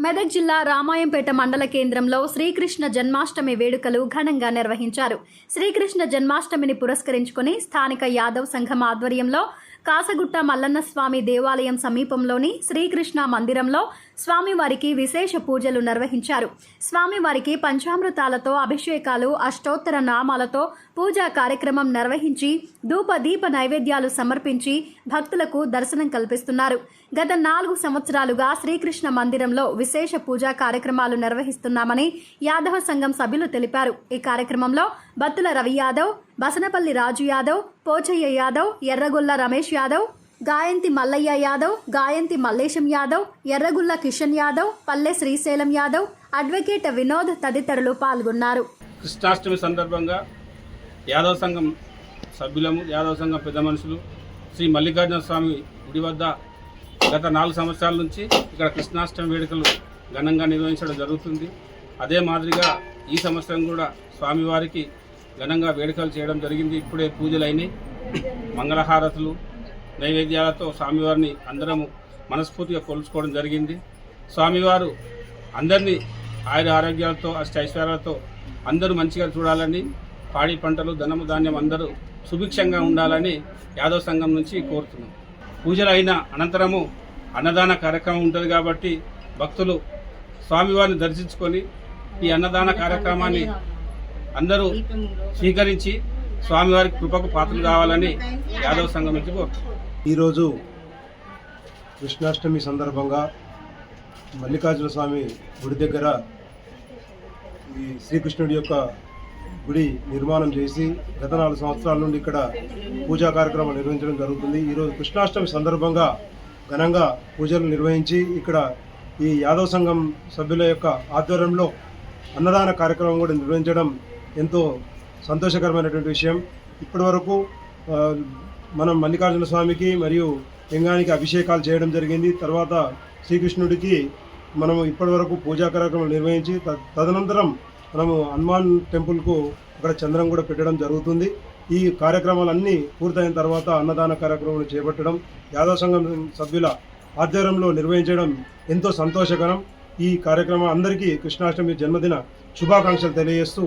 మెదక్ జిల్లా రామాయంపేట మండల కేంద్రంలో శ్రీకృష్ణ జన్మాష్టమి వేడుకలు ఘనంగా నిర్వహించారు. శ్రీకృష్ణ జన్మాష్టమిని పురస్కరించుకుని స్థానిక యాదవ్ సంఘం ఆధ్వర్యంలో కాసగుట్ట మల్లన్న స్వామి దేవాలయం సమీపంలోని శ్రీకృష్ణ మందిరంలో స్వామివారికి విశేష పూజలు నిర్వహించారు. స్వామివారికి పంచామృతాలతో అభిషేకాలు, అష్టోత్తర నామాలతో పూజా కార్యక్రమం నిర్వహించి ధూప దీప నైవేద్యాలు సమర్పించి భక్తులకు దర్శనం కల్పిస్తున్నారు. గత 4 సంవత్సరాలుగా శ్రీకృష్ణ మందిరంలో విశేష పూజా కార్యక్రమాలు నిర్వహిస్తున్నామని యాదవ సంఘం సభ్యులు తెలిపారు. ఈ కార్యక్రమంలో బత్తుల రవి యాదవ్, బసనపల్లి రాజు యాదవ్, పోచయ్య యాదవ్, ఎర్రగొల్ల రమేష్ యాదవ్, గాయంతి మల్లయ్య యాదవ్, గాయంతి మల్లేశం యాదవ్, ఎర్రగుల్ల కిషన్ యాదవ్, పల్లె శ్రీశైలం యాదవ్, అడ్వకేట్ వినోద్ తదితరులు పాల్గొన్నారు. కృష్ణాష్టమి సందర్భంగా యాదవ సంఘం సభ్యులము, యాదవ సంఘం పెద్ద మనుషులు శ్రీ మల్లికార్జున స్వామి గుడి వద్ద గత 4 సంవత్సరాల నుంచి ఇక్కడ కృష్ణాష్టమి వేడుకలు ఘనంగా నిర్వహించడం జరుగుతుంది. అదే మాదిరిగా ఈ సంవత్సరం కూడా స్వామివారికి ఘనంగా వేడుకలు చేయడం జరిగింది. ఇప్పుడే పూజలైనవి, మంగళహారతులు, నైవేద్యాలతో స్వామివారిని అందరము మనస్ఫూర్తిగా కొలుచుకోవడం జరిగింది. స్వామివారు అందరినీ ఆయుర ఆరోగ్యాలతో, అష్టైశ్వర్యాలతో అందరూ మంచిగా చూడాలని, పాడి పంటలు, ధనము ధాన్యం అందరూ సుభిక్షంగా ఉండాలని యాదవ సంఘం నుంచి కోరుతున్నాం. పూజలు అయిన అనంతరము అన్నదాన కార్యక్రమం ఉంటుంది కాబట్టి భక్తులు స్వామివారిని దర్శించుకొని ఈ అన్నదాన కార్యక్రమాన్ని అందరూ స్వీకరించి స్వామివారి కృపకు పాత్రలు కావాలని యాదవ సంఘం నుంచి కోరుతున్నాం. ఈరోజు కృష్ణాష్టమి సందర్భంగా మల్లికార్జున స్వామి గుడి దగ్గర ఈ శ్రీకృష్ణుడి యొక్క గుడి నిర్మాణం చేసి గత 4 సంవత్సరాల నుండి ఇక్కడ పూజా కార్యక్రమం నిర్వహించడం జరుగుతుంది. ఈరోజు కృష్ణాష్టమి సందర్భంగా ఘనంగా పూజలు నిర్వహించి ఇక్కడ ఈ యాదవ సంఘం సభ్యుల యొక్క ఆధ్వర్యంలో అన్నదాన కార్యక్రమం కూడా నిర్వహించడం ఎంతో సంతోషకరమైనటువంటి విషయం. ఇప్పటివరకు మనం మల్లికార్జున స్వామికి మరియు లింగానికి అభిషేకాలు చేయడం జరిగింది. తర్వాత శ్రీకృష్ణుడికి మనము ఇప్పటివరకు పూజా కార్యక్రమం నిర్వహించి తదనంతరం మనము హనుమాన్ టెంపుల్కు అక్కడ చంద్రం కూడా పెట్టడం జరుగుతుంది. ఈ కార్యక్రమాలన్నీ పూర్తయిన తర్వాత అన్నదాన కార్యక్రమం చేపట్టడం యాదవ సంఘం సభ్యుల ఆధ్వర్యంలో నిర్వహించడం ఎంతో సంతోషకరం. ఈ కార్యక్రమం అందరికీ కృష్ణాష్టమి జన్మదిన శుభాకాంక్షలు తెలియజేస్తూ